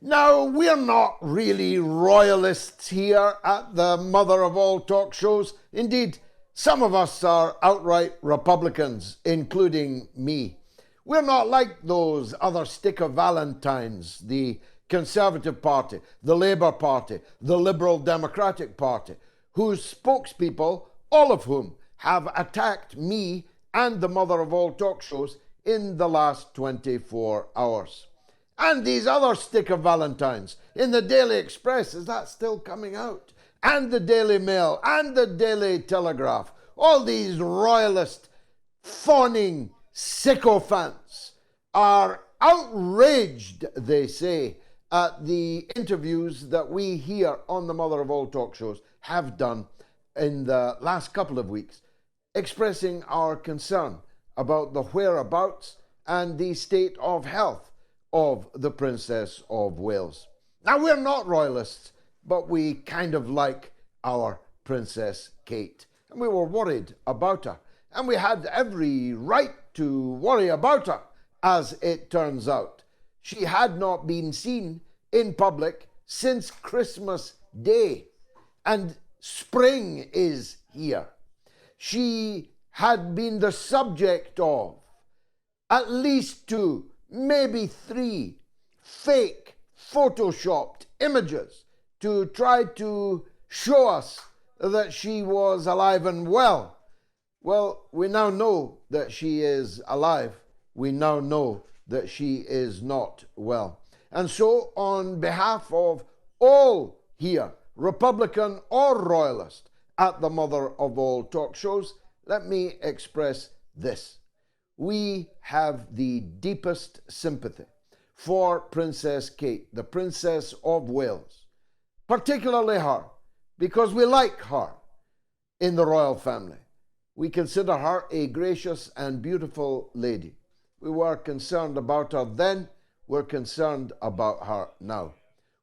Now, we're not really royalists here at the mother of all talk shows. Indeed, some of us are outright Republicans, including me. We're not like those other stick of Valentines, the Conservative Party, the Labour Party, the Liberal Democratic Party, whose spokespeople, all of whom have attacked me and the mother of all talk shows in the last 24 hours. And these other stick of Valentines in the Daily Express, is that still coming out? And the Daily Mail and the Daily Telegraph. All these royalist, fawning sycophants are outraged, they say, at the interviews that we here on the mother of all talk shows have done in the last couple of weeks, expressing our concern about the whereabouts and the state of health of the Princess of Wales. Now, we're not royalists, but we kind of like our Princess Kate. And we were worried about her. And we had every right to worry about her, as it turns out. She had not been seen in public since Christmas Day. And spring is here. She had been the subject of at least 2, maybe 3 fake photoshopped images to try to show us that she was alive and well. Well, we now know that she is alive. We now know that she is not well. And so, on behalf of all here, Republican or Royalist, at the mother of all talk shows, let me express this. We have the deepest sympathy for Princess Kate, the Princess of Wales, particularly her, because we like her in the royal family. We consider her a gracious and beautiful lady. We were concerned about her then, we're concerned about her now.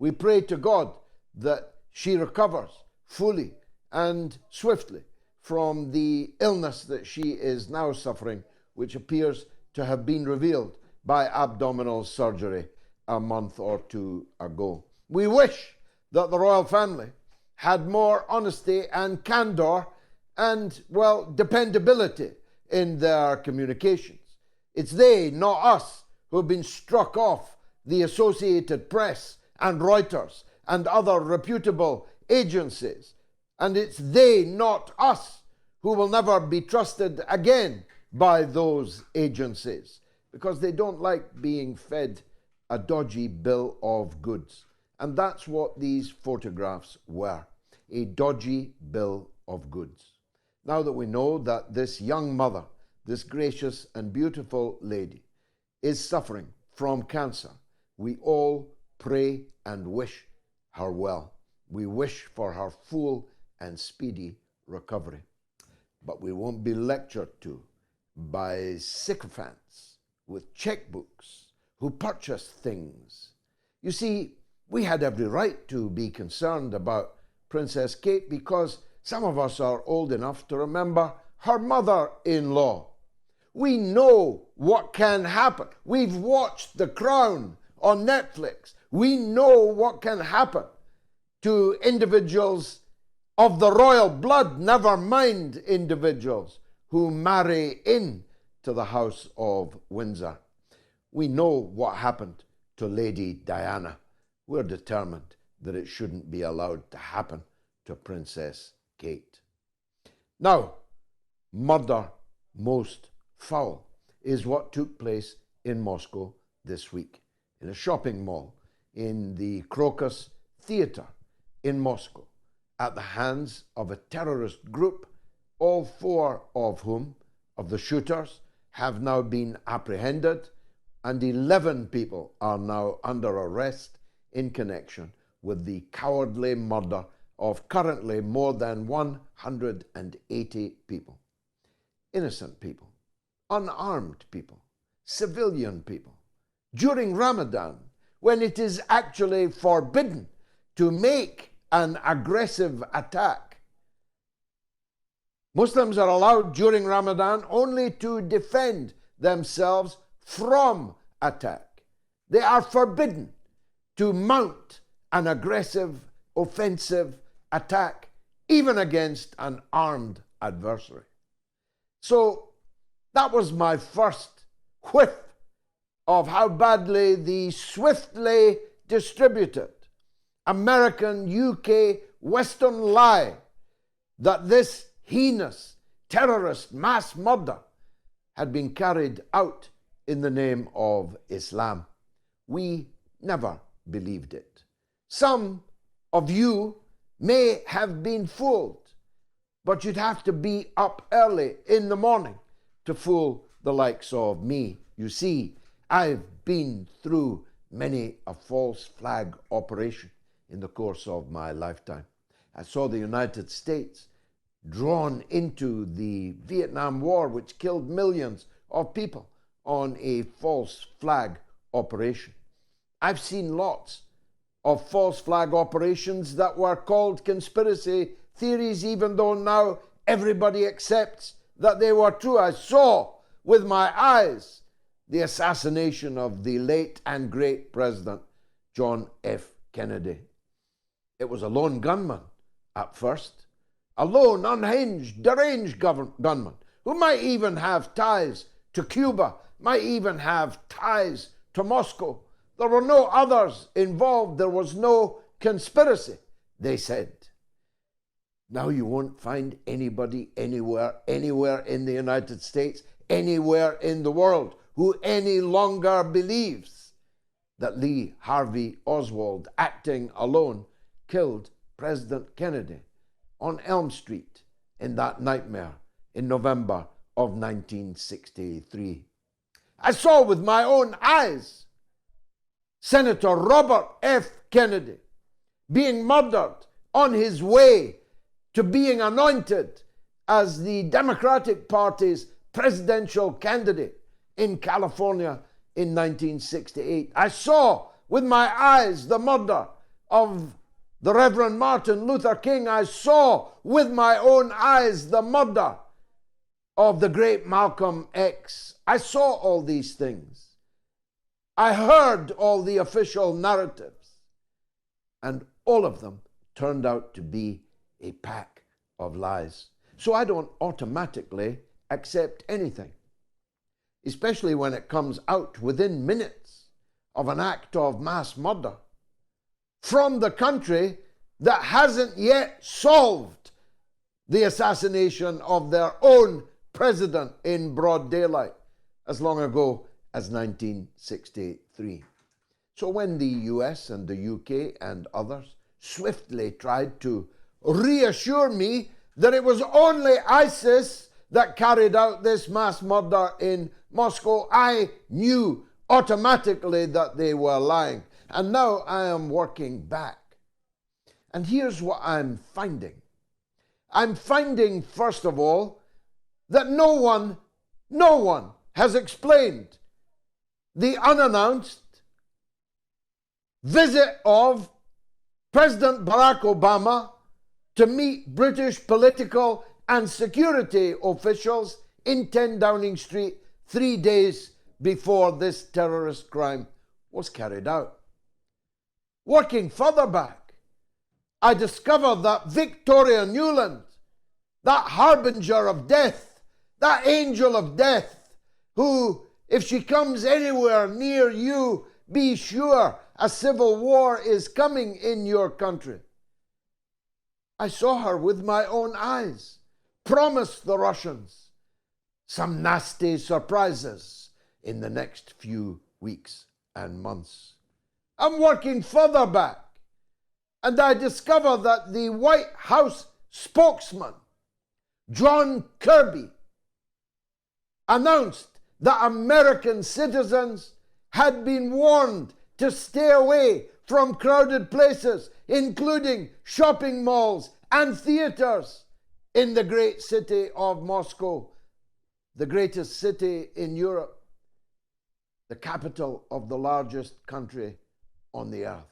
We pray to God that she recovers fully and swiftly from the illness that she is now suffering, which appears to have been revealed by abdominal surgery a month or 2 ago. We wish that the royal family had more honesty and candor and, well, dependability in their communications. It's they, not us, who have been struck off the Associated Press and Reuters and other reputable agencies. And it's they, not us, who will never be trusted again by those agencies, because they don't like being fed a dodgy bill of goods. And that's what these photographs were, a dodgy bill of goods. Now that we know that this young mother, this gracious and beautiful lady, is suffering from cancer, we all pray and wish her well. We wish for her full and speedy recovery. But we won't be lectured to by sycophants with checkbooks who purchase things. You see, we had every right to be concerned about Princess Kate because some of us are old enough to remember her mother-in-law. We know what can happen. We've watched The Crown on Netflix. We know what can happen to individuals of the royal blood, never mind individuals who marry in to the House of Windsor. We know what happened to Lady Diana. We're determined that it shouldn't be allowed to happen to Princess Kate. Now, murder most foul is what took place in Moscow this week, in a shopping mall, in the Crocus Theatre in Moscow, at the hands of a terrorist group, all 4 of whom, of the shooters, have now been apprehended, and 11 people are now under arrest in connection with the cowardly murder of currently more than 180 people. Innocent people, unarmed people, civilian people, during Ramadan, when it is actually forbidden to make an aggressive attack. Muslims are allowed during Ramadan only to defend themselves from attack. They are forbidden to mount an aggressive, offensive attack, even against an armed adversary. So that was my first whiff of how badly the swiftly distributed American, UK, Western lie that this heinous terrorist mass murder had been carried out in the name of Islam. We never believed it. Some of you may have been fooled, but you'd have to be up early in the morning to fool the likes of me. You see, I've been through many a false flag operation in the course of my lifetime. I saw the United States drawn into the Vietnam War, which killed millions of people, on a false flag operation. I've seen lots of false flag operations that were called conspiracy theories, even though now everybody accepts that they were true. I saw with my eyes the assassination of the late and great President John F. Kennedy. It was a lone gunman at first, a lone, unhinged, deranged gunman who might even have ties to Cuba, might even have ties to Moscow. There were no others involved. There was no conspiracy, they said. Now you won't find anybody anywhere in the United States, anywhere in the world, who any longer believes that Lee Harvey Oswald, acting alone, killed President Kennedy on Elm Street in that nightmare in November of 1963. I saw with my own eyes Senator Robert F. Kennedy being murdered on his way to being anointed as the Democratic Party's presidential candidate in California in 1968. I saw with my eyes the murder of the Reverend Martin Luther King. I saw with my own eyes the murder of the great Malcolm X. I saw all these things. I heard all the official narratives, and all of them turned out to be a pack of lies. So I don't automatically accept anything, especially when it comes out within minutes of an act of mass murder from the country that hasn't yet solved the assassination of their own president in broad daylight as long ago as 1963. So when the US and the UK and others swiftly tried to reassure me that it was only ISIS that carried out this mass murder in Moscow, I knew automatically that they were lying. And now I am working back. And here's what I'm finding. I'm finding, first of all, that no one has explained the unannounced visit of President Barack Obama to meet British political and security officials in 10 Downing Street 3 days before this terrorist crime was carried out. Working further back, I discovered that Victoria Newland, that harbinger of death, that angel of death, who, if she comes anywhere near you, be sure a civil war is coming in your country. I saw her with my own eyes promise the Russians some nasty surprises in the next few weeks and months. I'm working further back, and I discover that the White House spokesman, John Kirby, announced that American citizens had been warned to stay away from crowded places, including shopping malls and theaters in the great city of Moscow, the greatest city in Europe, the capital of the largest country on the earth.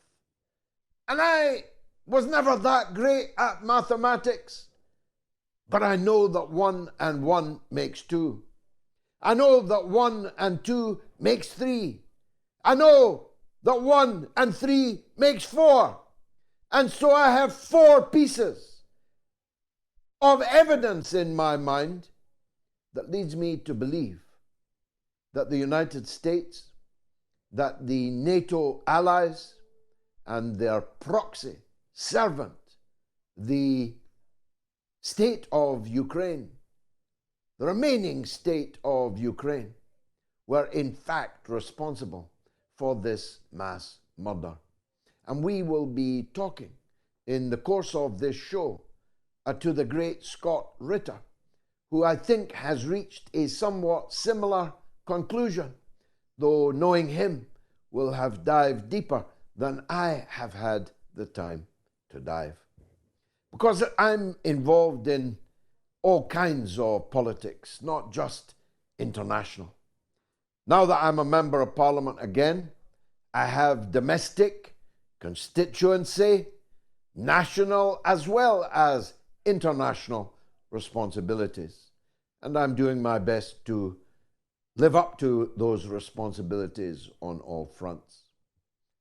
And I was never that great at mathematics, but I know that 1 and 1 makes 2. I know that 1 and 2 makes 3. I know that 1 and 3 makes 4. And so I have 4 pieces of evidence in my mind that leads me to believe that the United States, that the NATO allies, and their proxy servant, the state of Ukraine, the remaining state of Ukraine, were in fact responsible for this mass murder. And we will be talking in the course of this show to the great Scott Ritter, who I think has reached a somewhat similar conclusion, though knowing him will have dived deeper than I have had the time to dive. Because I'm involved in all kinds of politics, not just international. Now that I'm a member of Parliament again, I have domestic, constituency, national, as well as international responsibilities. And I'm doing my best to live up to those responsibilities on all fronts.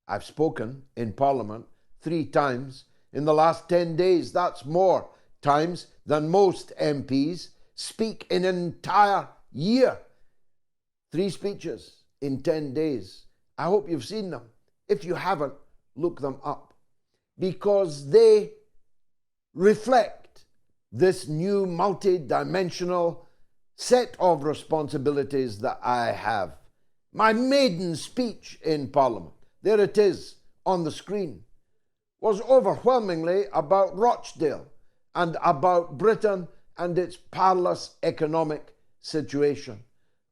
I've spoken in Parliament 3 times in the last 10 days. That's more times than most MPs speak in an entire year. 3 speeches in 10 days. I hope you've seen them. If you haven't, look them up, because they reflect this new multi-dimensional set of responsibilities that I have. My maiden speech in Parliament, there it is on the screen, was overwhelmingly about Rochdale and about Britain and its perilous economic situation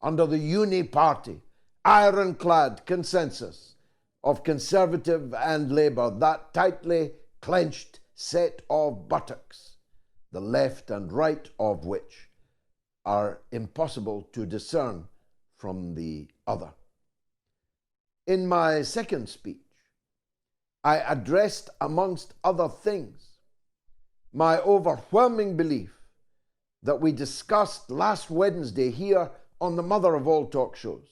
under the uni-party, ironclad consensus of Conservative and Labour, that tightly clenched set of buttocks, the left and right of which are impossible to discern from the other. In my second speech, I addressed, amongst other things, my overwhelming belief that we discussed last Wednesday here on the mother of all talk shows,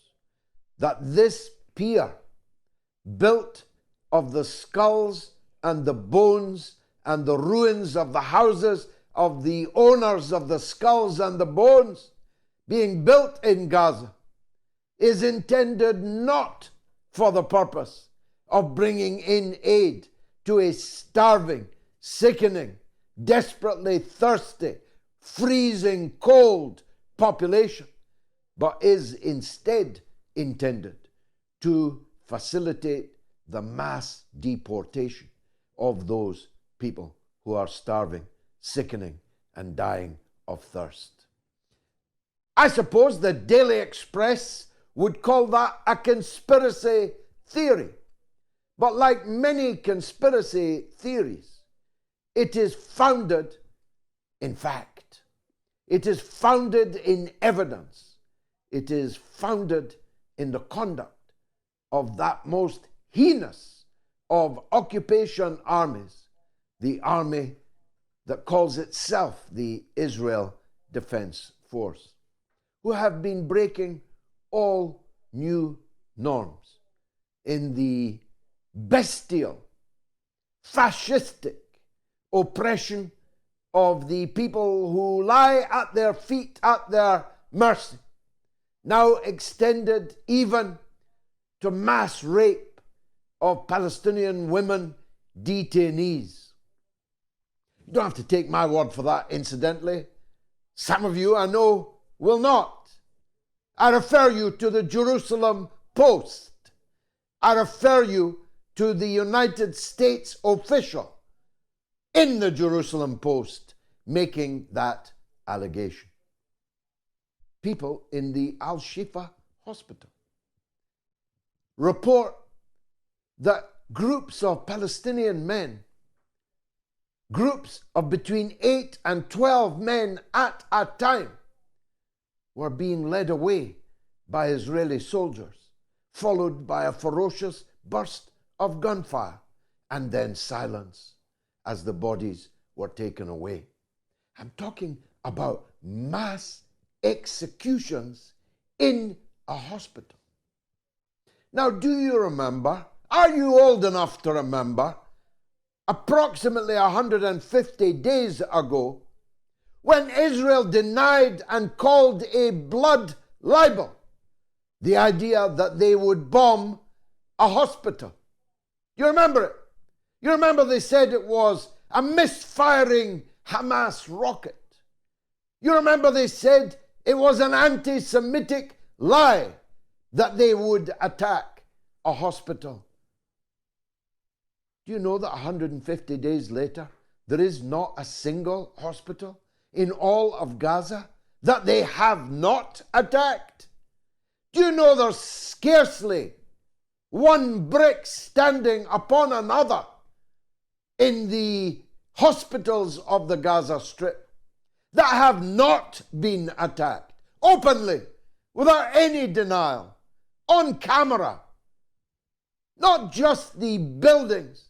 that this pier, built of the skulls and the bones and the ruins of the houses of the owners of the skulls and the bones, being built in Gaza, is intended not for the purpose of bringing in aid to a starving, sickening, desperately thirsty, freezing cold population, but is instead intended to facilitate the mass deportation of those people who are starving, sickening, and dying of thirst. I suppose the Daily Express would call that a conspiracy theory. But like many conspiracy theories, it is founded in fact. It is founded in evidence. It is founded in the conduct of that most heinous of occupation armies, the army that calls itself the Israel Defense Force, who have been breaking all new norms in the bestial, fascistic oppression of the people who lie at their feet, at their mercy, now extended even to mass rape of Palestinian women detainees. You don't have to take my word for that, incidentally. Some of you, I know, will not. I refer you to the Jerusalem Post. I refer you to the United States official in the Jerusalem Post making that allegation. People in the Al-Shifa hospital report that groups of Palestinian men, groups of between 8 and 12 men at a time, were being led away by Israeli soldiers, followed by a ferocious burst of gunfire and then silence as the bodies were taken away. I'm talking about mass executions in a hospital. Now, do you remember, Are you old enough to remember, approximately 150 days ago, when Israel denied and called a blood libel the idea that they would bomb a hospital? You remember it? You remember they said it was a misfiring Hamas rocket. You remember they said it was an anti-Semitic lie that they would attack a hospital. Do you know that 150 days later, there is not a single hospital in all of Gaza that they have not attacked? Do you know there's scarcely one brick standing upon another in the hospitals of the Gaza Strip that have not been attacked openly, without any denial, on camera? Not just the buildings,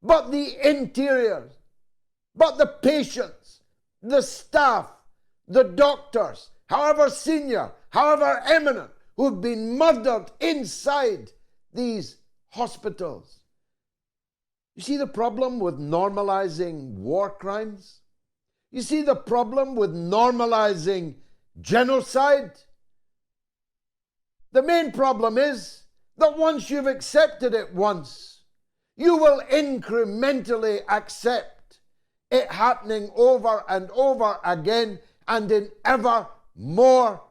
but the interiors, but the patients, the staff, the doctors, however senior, however eminent, who've been murdered inside these hospitals. You see the problem with normalizing war crimes? You see the problem with normalizing genocide? The main problem is that once you've accepted it once, you will incrementally accept it happening over and over again, and in ever more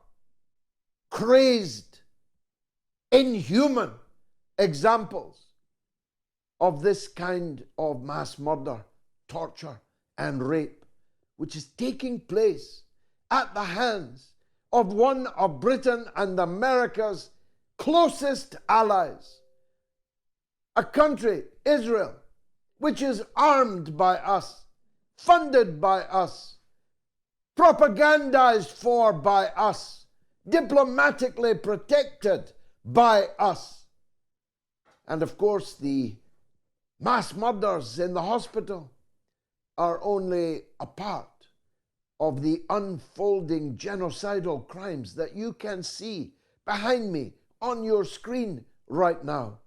crazed, inhuman examples of this kind of mass murder, torture, and rape, which is taking place at the hands of one of Britain and America's closest allies, a country, Israel, which is armed by us, funded by us, propagandized for by us, diplomatically protected by us. And of course, the mass murders in the hospital are only a part of the unfolding genocidal crimes that you can see behind me on your screen right now.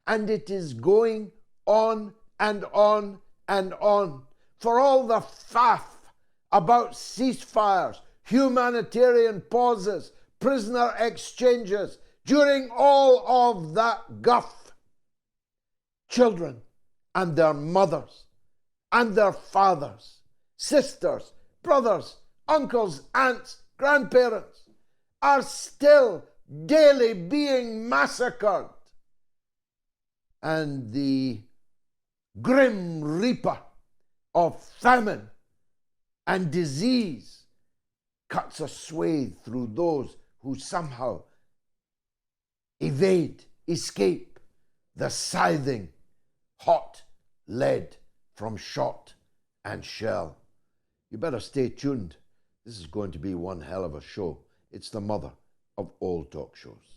And it is going on and on and on. For all the faff about ceasefires, humanitarian pauses, prisoner exchanges, during all of that guff, children and their mothers and their fathers, sisters, brothers, uncles, aunts, grandparents are still daily being massacred. And the grim reaper of famine and disease cuts a swathe through those who somehow evade, escape the scything hot lead from shot and shell. You better stay tuned. This is going to be one hell of a show. It's the mother of all talk shows.